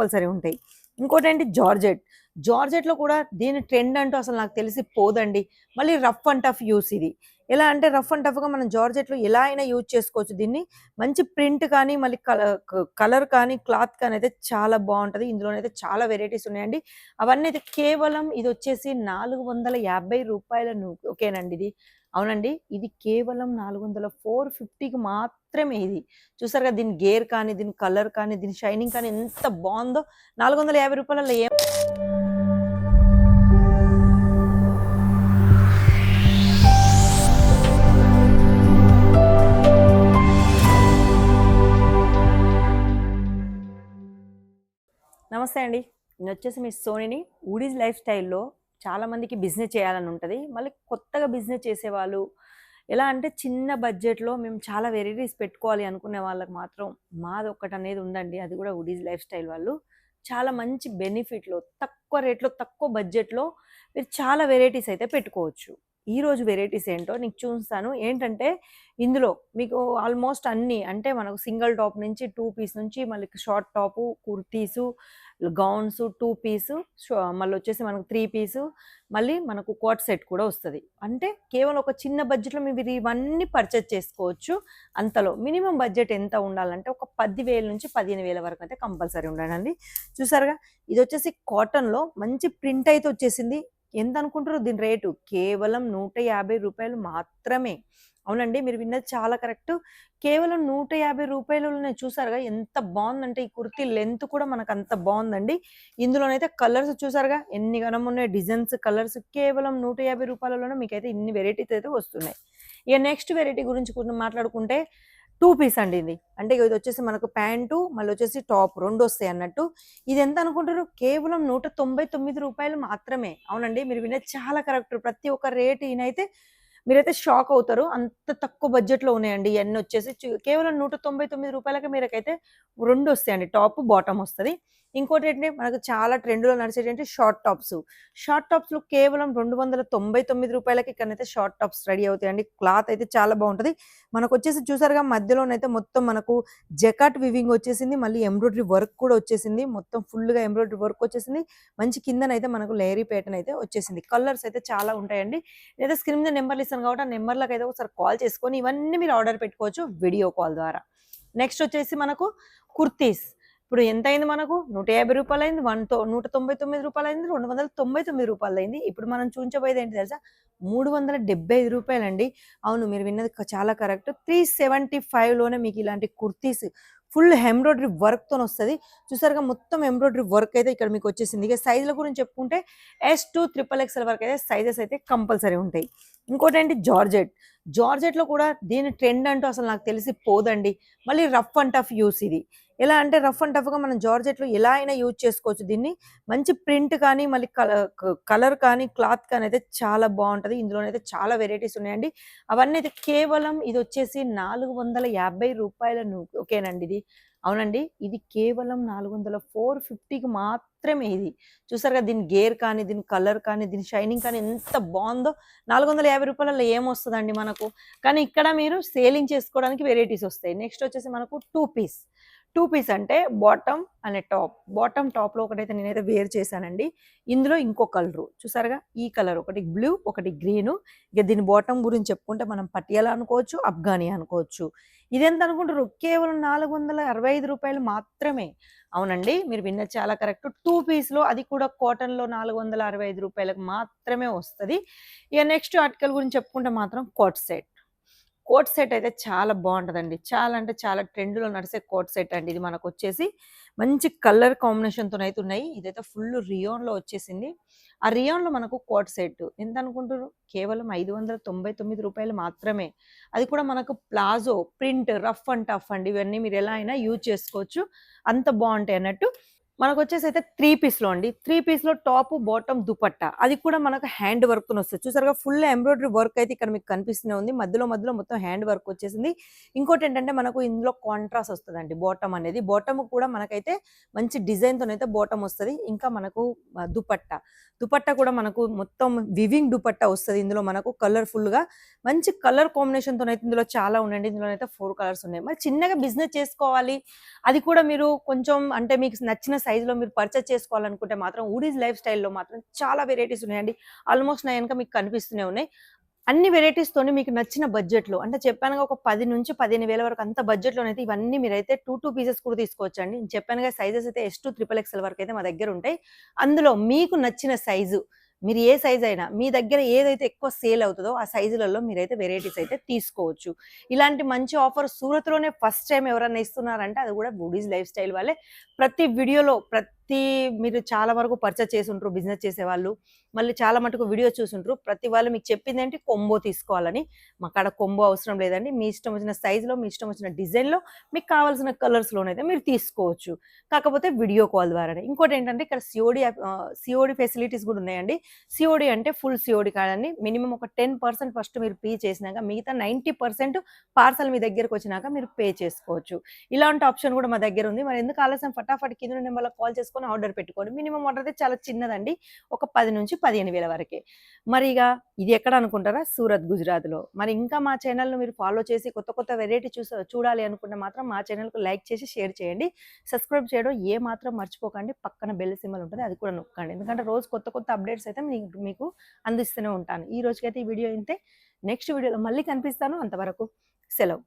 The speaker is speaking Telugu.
కంపల్సరీ ఉంటాయి. ఇంకోటేంటి జార్జెట్‌లో కూడా దీని ట్రెండ్ అంటూ అసలు నాకు తెలిసి పోదండి. మళ్ళీ రఫ్ అండ్ టఫ్ యూస్ ఇది. ఎలా అంటే రఫ్ అండ్ టఫ్‌గా మనం జార్జెట్‌లో ఎలా అయినా యూజ్ చేసుకోవచ్చు దీన్ని. మంచి ప్రింట్ కానీ, మళ్ళీ కలర్ కానీ, క్లాత్ కానీ అయితే చాలా బావుంటది. ఇందులోనైతే చాలా వెరైటీస్ ఉన్నాయండి. అవన్నీ అయితే కేవలం ఇదొచ్చేసి రూ. 450 ఓకేనండి ఇది. అవునండి. ఇది కేవలం 450కి మాత్రమే ఇది. చూసారు కదా! దీని గేర్ కానీ, దీని కలర్ కానీ, దీని షైనింగ్ కానీ ఎంత బావుందో. రూ. 450 ఏం నమస్తే అండి. నేనొచ్చేసి మీ సోనిని. వుడీస్ లైఫ్ స్టైల్‌లో చాలామందికి బిజినెస్ చేయాలని ఉంటది. మళ్ళీ కొత్తగా బిజినెస్ చేసేవాళ్ళు, ఎలా అంటే చిన్న బడ్జెట్‌లో మేము చాలా వెరైటీస్ పెట్టుకోవాలి అనుకునే వాళ్ళకి మాత్రం మాదొక్కటనేది ఉందండి. అది కూడా వుడీస్ లైఫ్ స్టైల్ వాళ్ళు. చాలా మంచి బెనిఫిట్‌లో, తక్కువ రేట్‌లో, తక్కువ బడ్జెట్‌లో మీరు చాలా వెరైటీస్ అయితే పెట్టుకోవచ్చు. ఈరోజు వెరైటీస్ ఏంటో నీకు చూస్తాను. ఏంటంటే ఇందులో మీకు ఆల్మోస్ట్ అన్నీ అంటే మనకు సింగిల్ టాప్ నుంచి 2 పీస్ నుంచి మళ్ళీ షార్ట్ టాపు, కుర్తీసు, గౌన్స్ 2 పీసు, మళ్ళొచ్చేసి మనకు 3 పీసు, మళ్ళీ మనకు కోట్ సెట్ కూడా వస్తది. అంటే కేవలం ఒక చిన్న బడ్జెట్‌లో మీరు ఇవన్నీ పర్చేజ్ చేసుకోవచ్చు. అంతలో మినిమమ్ బడ్జెట్ ఎంత ఉండాలంటే ఒక 10,000 నుంచి 15,000 వరకు అయితే కంపల్సరీ ఉండాలండి. చూసారుగా ఇదొచ్చేసి కాటన్‌లో మంచి ప్రింట్ అయితే వచ్చేసింది. ఎంత అనుకుంటారు దీని రేటు? కేవలం రూ. 150 మాత్రమే. అవునండి. మీరు విన్నది చాలా కరెక్టు. కేవలం రూ. 150లోనే చూసారుగా ఎంత బావుందంటే ఈ కుర్తీ లెంత్ కూడా మనకంత బావుందండి. ఇందులోనైతే కలర్స్ చూసారుగా ఎన్ని గనమున్నాయి డిజైన్స్, కలర్స్ కేవలం రూ. 150లోనే మీకైతే ఇన్ని వెరైటీస్ అయితే వస్తున్నాయి. ఇక నెక్స్ట్ వెరైటీ గురించి మాట్లాడుకుంటే 2 పీస్ అండి ఇది. అంటే ఇదొచ్చేసి మనకు ప్యాంటు, మళ్ళొచ్చేసి టాప్ రెండొస్తాయన్నట్టు. ఇదెంత అనుకుంటుర్రు? కేవలం రూ. 199 మాత్రమే. అవునండి. మీరు విన్నది చాలా కరెక్ట్. ప్రతి ఒక్క రేట్ ఈనైతే మీరైతే షాక్ అవుతారు. అంత తక్కువ బడ్జెట్‌లో ఉన్నాయండి. ఇయన్నొచ్చేసి కేవలం రూ. 199కి మీరకైతే రెండొస్తాయండి. టాప్, బాటమ్ వస్తది. ఇంకోటేంటి మనకు చాలా ట్రెండ్‌లో నడిచేటేంటి షార్ట్ టాప్స్. షార్ట్ టాప్స్‌లో కేవలం రూ. 299కి ఇక్కడనైతే షార్ట్ టాప్స్ రెడీ అవుతాయండి. క్లాత్ అయితే చాలా బావుంటది. మనకొచ్చేసి చూసారుగా మధ్యలోనైతే మొత్తం మనకు జకార్డ్ వివింగ్ వచ్చేసింది. మళ్ళీ ఎంబ్రాయిడరీ వర్క్ కూడా వచ్చేసింది. మొత్తం ఫుల్‌గా ఎంబ్రాయిడరీ వర్క్ వచ్చేసింది. మంచి కిందనైతే మనకు లేయరీ ప్యాటర్న్ అయితే వచ్చేసింది. కలర్స్ అయితే చాలా ఉంటాయండి. నేనైతే స్క్రీన్ మీద నెంబర్లు ఇస్తాను కాబట్టి ఆ నెంబర్‌లకైతే ఒకసారి కాల్ చేసుకొని ఇవన్నీ మీరు ఆర్డర్ పెట్టుకోవచ్చు వీడియో కాల్ ద్వారా. నెక్స్ట్ వచ్చేసి మనకు కుర్తీస్. ఇప్పుడు ఎంతయింది మనకు? రూ. 150 అయింది. రూ. 199 అయింది. రూ. 299 అయింది. ఇప్పుడు మనం చూయించబోయేది ఏంటి తెలుసా? రూ. 375 అండి. అవును. మీరు విన్నది చాలా కరెక్ట్. 375లోనే మీకు ఇలాంటి కుర్తీస్ ఫుల్ ఎంబ్రాయిడరీ వర్క్‌తోనొస్తది. చూసారుగా మొత్తం ఎంబ్రాయిడరీ వర్క్ అయితే ఇక్కడ మీకొచ్చేసింది. ఇక సైజ్‌ల గురించి చెప్పుకుంటే ఎస్ టు ట్రిపుల్ ఎక్స్ఎల్ వరకైతే సైజెస్ అయితే కంపల్సరీ ఉంటాయి. ఇంకోటేంటి జార్జెట్‌లో కూడా దీని ట్రెండ్ అంటూ అసలు నాకు తెలిసి పోదండి. మళ్ళీ రఫ్ అండ్ టఫ్ యూస్ ఇది. ఎలా అంటే రఫ్ అండ్ టఫ్‌గా మనం జార్జెట్‌లో ఎలా అయినా యూజ్ చేసుకోవచ్చు దీన్ని. మంచి ప్రింట్ కానీ, మళ్ళీ కలర్ కానీ, క్లాత్ కానీ అయితే చాలా బావుంటది. ఇందులోనైతే చాలా వెరైటీస్ ఉన్నాయండి. అవన్నీ అయితే కేవలం ఇదొచ్చేసి రూ. 450 ఓకేనండి ఇది. అవునండి. ఇది కేవలం 450కి మాత్రమే ఇది. చూసారు కదా! దీని గేర్ కానీ, దీని కలర్ కానీ, దీని షైనింగ్ కానీ ఎంత బావుందో. రూ. 450 ఏమొస్తదండి మనకు. కానీ ఇక్కడ మీరు సేలింగ్ చేసుకోవడానికి వెరైటీస్ వస్తాయి. నెక్స్ట్ వచ్చేసి మనకు 2 పీస్. 2 పీస్ అంటే బాటమ్ అండ్ టాప్. బాటమ్ టాప్‌లో ఒకటైతే నేనైతే వేర్ చేశానండి. ఇందులో ఇంకో కలరు చూసారుగా ఈ కలర్ ఒకటి బ్లూ, ఒకటి గ్రీను. ఇక దీని బాటమ్ గురించి చెప్పుకుంటే మనం పటియాలా అనుకోవచ్చు, అఫ్ఘానీ అనుకోవచ్చు. ఇదెంత అనుకుంటుర్రు? కేవలం రూ. 465 మాత్రమే. అవునండి. మీరు విన్నది చాలా కరెక్ట్. 2 పీస్‌లో అది కూడా కాటన్‌లో రూ. 465 మాత్రమే వస్తది. ఇక నెక్స్ట్ ఆర్టికల్ గురించి చెప్పుకుంటే మాత్రం కోట్ సెట్. కోట్ సెట్ అయితే చాలా బావుంటదండి. చాలా అంటే చాలా ట్రెండ్‌లో నడిసే కోట్ సెట్ అండి. ఇది మనకొచ్చేసి మంచి కలర్ కాంబినేషన్‌తోనైతే ఉన్నాయి. ఇదైతే ఫుల్ రియాన్‌లో వచ్చేసింది. ఆ రియాన్‌లో మనకు కోట్ సెట్ ఎంత అనుకుంటుర్రు? కేవలం రూ. 599 మాత్రమే. అది కూడా మనకు palazzo, print, rough and tough అండి. ఇవన్నీ మీరు ఎలా అయినా యూజ్ చేసుకోవచ్చు. అంత బావుంటాయి అన్నట్టు. మనకొచ్చేసి అయితే 3 పీస్‌లో అండి. 3 పీస్‌లో టాపు, బాటమ్, దుపట్టా. అది కూడా మనకు హ్యాండ్ వర్క్‌తోనొస్తది. చూసారుగా ఫుల్ ఎంబ్రాయిడరీ వర్క్ అయితే ఇక్కడ మీకు కనిపిస్తూనే ఉంది. మధ్యలో మొత్తం హ్యాండ్ వర్క్ వచ్చేసింది. ఇంకోటేంటంటే మనకు ఇందులో కాంట్రాస్ట్ వస్తదండి బాటమ్ అనేది. బాటమ్ కూడా మనకైతే మంచి డిజైన్‌తోనైతే బాటమ్ వస్తది. ఇంకా మనకు దుపట్టా. దుపట్టా కూడా మనకు మొత్తం వివింగ్ దుపట్టా వస్తది. ఇందులో మనకు కలర్‌ఫుల్‌గా మంచి కలర్ కాంబినేషన్‌తోనైతే ఇందులో చాలా ఉన్నాయండి. ఇందులోనైతే 4 కలర్స్ ఉన్నాయి. మరి చిన్నగా బిజినెస్ చేసుకోవాలి. అది కూడా మీరు కొంచెం అంటే మీకు నచ్చిన సైజులో మీరు పర్చేస్ చేసుకోవాలనుకుంటే మాత్రం ఊడీస్ లైఫ్ స్టైల్‌లో మాత్రం చాలా వెరైటీస్ ఉన్నాయండి. ఆల్మోస్ట్ నా ఎనక మీకు కనిపిస్తూనే ఉన్నాయి. అన్ని వెరైటీస్‌తోని మీకు నచ్చిన బడ్జెట్‌లో అంటే చెప్పానుగా ఒక 10,000-15,000 వరకు అంత బడ్జెట్‌లోనైతే ఇవన్నీ మీరైతే 2 పీసెస్ కూడా తీసుకోవచ్చండి. నేను చెప్పానుగా సైజెస్ అయితే ఎస్ టు ట్రిపుల్ ఎక్స్ఎల్ వరకైతే మా దగ్గర ఉంటాయి. అందులో మీకు నచ్చిన సైజు మీరు ఏ సైజ్ అయినా మీ దగ్గర ఏదైతే ఎక్కువ సేల్ అవుతదో ఆ సైజులలో మీరైతే వెరైటీస్ అయితే తీసుకోవచ్చు. ఇలాంటి మంచి ఆఫర్ సూరత్‌లోనే ఫస్ట్ టైమ్ ఎవరన్నా ఇస్తున్నారంటే అది కూడా వుడీస్ లైఫ్ స్టైల్ వాళ్ళే. ప్రతి వీడియోలో మీరు చాలా వరకు పర్చేస్ చేసుంటారు బిజినెస్ చేసేవాళ్ళు. మళ్ళీ చాలా మటుకు వీడియోస్ చూసుంటారు. ప్రతి వాళ్ళు మీకు చెప్పిందేంటి కొంబో తీసుకోవాలని. మాకాడ కొంబో అవసరం లేదండి. మీ ఇష్టం వచ్చిన సైజ్‌లో, మీ ఇష్టం వచ్చిన డిజైన్‌లో, మీకు కావాల్సిన కలర్స్‌లోనైతే మీరు తీసుకోవచ్చు. కాకపోతే వీడియో కాల్ ద్వారానే. ఇంకోటేంటంటే ఇక్కడ సీఓడీ ఫెసిలిటీస్ కూడా ఉన్నాయండి. సీఓడీ అంటే ఫుల్ సీఓడీ కాదండి. మినిమమ్ ఒక 10% ఫస్ట్ మీరు పే చేసినాక మిగతా 90% పార్సల్ మీ దగ్గరకొచ్చినాక మీరు పే చేసుకోవచ్చు. ఇలాంటి ఆప్షన్ కూడా మా దగ్గర ఉంది. మరి ఎందుకు ఆలస్యం ఫటాఫట్ కింద నెంబర్‌లో కాల్ చేసుకొని ఆర్డర్ పెట్టుకోండి. మినిమమ్ ఆర్డర్ అయితే చాలా చిన్నదండి. ఒక 10,000-15,000 వరకే. మరి ఇగ ఇది ఎక్కడ అనుకుంటారా? సూరత్, గుజరాత్‌లో. మరి ఇంకా మా ఛానెల్‌ను మీరు ఫాలో చేసి కొత్త కొత్త వెరైటీ చూడాలి అనుకుంటే మాత్రం మా ఛానెల్‌కు లైక్ చేసి షేర్ చేయండి. సబ్స్క్రైబ్ చేయడం ఏమాత్రం మర్చిపోకండి. పక్కన బెల్ సింబల్ ఉంటది. అది కూడా నొక్కండి. ఎందుకంటే రోజు కొత్త కొత్త అప్డేట్స్ అయితే మీకు అందిస్తూనే ఉంటాను. ఈ రోజుకైతే ఈ వీడియో ఇంతే. నెక్స్ట్ వీడియోలో మళ్ళీ కనిపిస్తాను. అంతవరకు సెలవు.